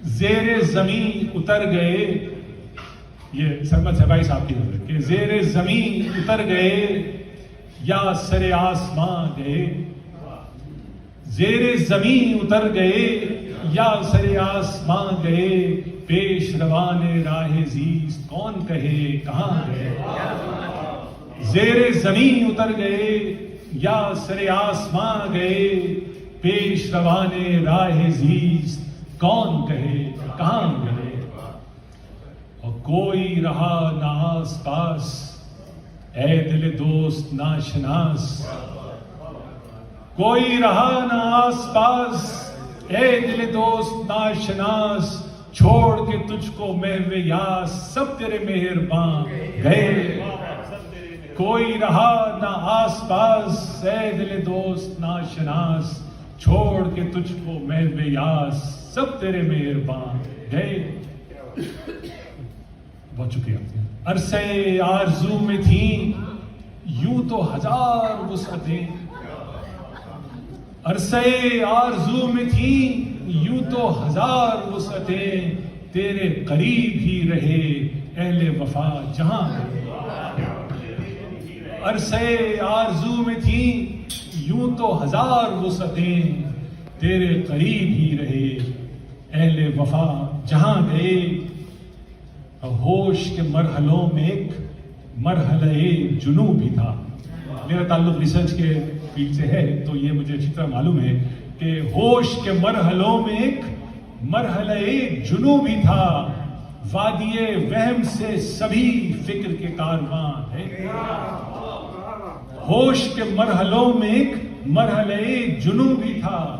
زیر زمین اتر گئے، یہ سرمد صفائی صاحب کی نظر کہ زیر زمین اتر گئے یا سر آسمان گئے، زیر زمین اتر گئے یا سر آسمان گئے، پیش روان راہ زیست کون کہے کہاں گئے۔ زیر زمین اتر گئے یا سر آسمان گئے، پیش روان راہ زیست کون کہے کہاں گئے۔ اور کوئی رہا نہ آس پاس، اے دل دوست ناشناس، کوئی رہا نہ آس پاس، اے دل دوست ناشناس، چھوڑ کے تجھ کو محو یاس سب تیرے مہربان گئے۔ کوئی رہا نہ آس پاس، اے دل دوست ناشناس، چھوڑ کے تجھ کو محو یاس سب تیرے مہربان گئے۔ بہت شکریہ۔ عرصے آرزو میں تھیں یوں تو ہزار وسعتیں، عرصے آرزو میں تھیں یوں تو ہزار وسعتیں، تیرے قریب ہی رہے اہل وفا جہاں گئے۔ عرصے آرزو میں تھیں یوں تو ہزار وسعتیں، تیرے قریب ہی رہے اہل وفا جہاں گئے۔ ہوش کے مرحلوں میں ایک مرحلہ جنوں بھی تھا۔ میرا تعلق ریسرچ کے فیلڈ سے ہے تو یہ مجھے اچھی طرح معلوم ہے کہ ہوش کے مرحلوں میں ایک مرحلہ جنوں بھی تھا، وادی وہم سے سبھی فکر کے کارواں ہے۔ ہوش کے مرحلوں میں ایک مرحلہ جنوں بھی تھا،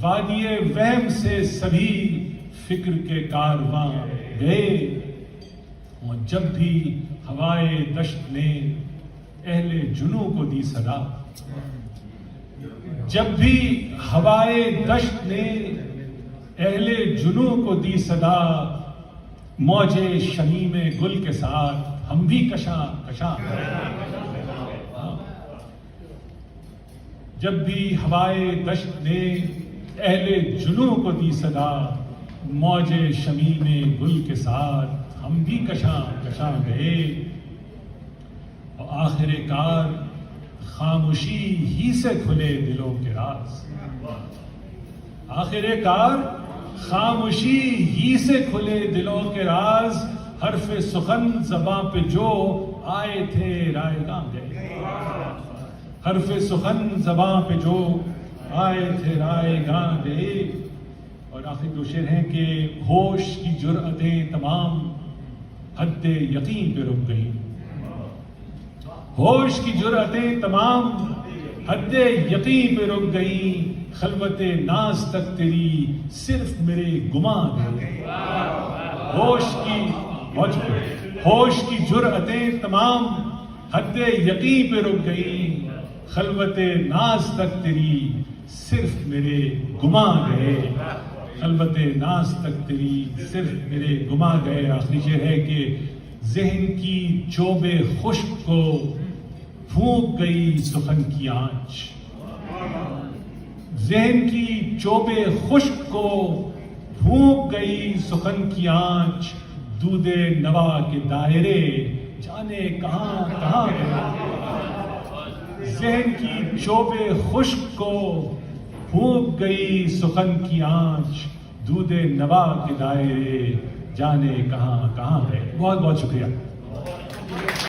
وادی وہم سے سبھی فکر کے کارواں گئے۔ اور جب بھی ہوائے دشت نے اہل جنوں کو دی صدا، جب بھی ہوائے دشت نے اہل جنوں کو دی صدا، موج شمیم گل کے ساتھ ہم بھی کشاں کشاں۔ جب بھی ہوائے دشت نے اہل جنوں کو دی صدا، موج شمیم گل کے ساتھ ہم بھی کشاں کشاں گئے۔ اور آخر کار خاموشی ہی سے کھلے دلوں کے راز، آخر کار خاموشی ہی سے کھلے دلوں کے راز، حرف سخن زباں پہ جو آئے تھے رائے گاں گئے۔ حرف سخن زباں پہ جو آئے تھے رائے گاں گئے۔ اور آخر دو شعر ہیں کہ ہوش کی جرأتیں تمام حد یقین پہ رک گئی، ہوش کی جرأتیں تمام حد یقین پہ رک گئی، خلوت ناز تک تیری صرف میرے گماں گئے۔ ہوش کی جرأتیں تمام حد یقین پہ رک گئی، خلوت ناز تک تیری صرف میرے گماں گئے، خلوت ناز تک تیری صرف میرے گماں گئے۔ آخری شعر ہے کہ ذہن کی چوب خشک کو پھونک گئی سخن کی آنچ، ذہن کی چوب خشک کو پھونک گئی سخن کی آنچ، دودھ نوا کے دائرے جانے کہاں کہاں گئے۔ ذہن کی چوب خشک کو پھونک گئی سخن کی آنچ، دودھ نوا کے دائرے جانے کہاں کہاں ہے۔ بہت بہت شکریہ۔